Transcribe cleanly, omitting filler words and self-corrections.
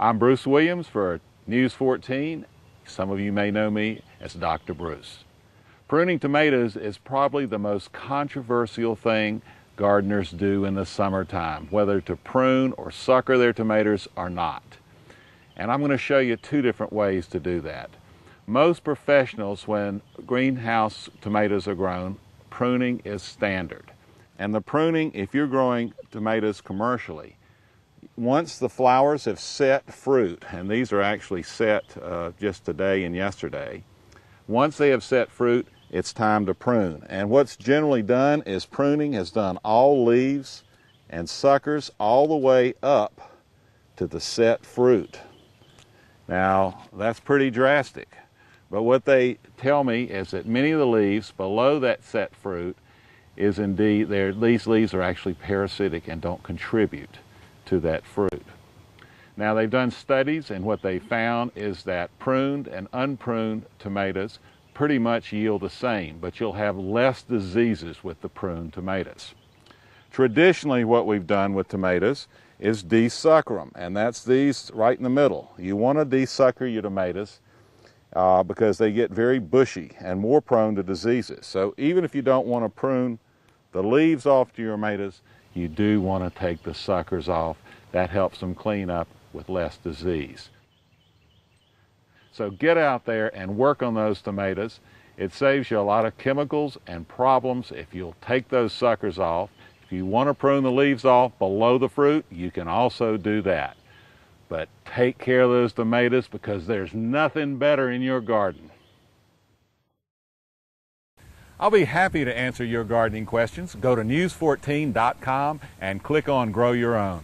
I'm Bruce Williams for News 14. Some of you may know me as Dr. Bruce. Pruning tomatoes is probably the most controversial thing gardeners do in the summertime, whether to prune or sucker their tomatoes or not. And I'm going to show you two different ways to do that. Most professionals, when greenhouse tomatoes are grown, pruning is standard. And the pruning, if you're growing tomatoes commercially, once the flowers have set fruit, and these are actually set just today and yesterday, once they have set fruit, it's time to prune. And what's generally done is pruning has done all leaves and suckers all the way up to the set fruit. Now, that's pretty drastic, but what they tell me is that many of the leaves below that set fruit is indeed, these leaves are actually parasitic and don't contribute to that fruit. Now, they've done studies, and what they found is that pruned and unpruned tomatoes pretty much yield the same, but you'll have less diseases with the pruned tomatoes. Traditionally, what we've done with tomatoes is desucker them, and that's these right in the middle. You want to desucker your tomatoes because they get very bushy and more prone to diseases. So even if you don't want to prune the leaves off to your tomatoes, you do want to take the suckers off. That helps them clean up with less disease. So get out there and work on those tomatoes. It saves you a lot of chemicals and problems if you'll take those suckers off. If you want to prune the leaves off below the fruit, you can also do that. But take care of those tomatoes because there's nothing better in your garden. I'll be happy to answer your gardening questions. Go to news14.com and click on Grow Your Own.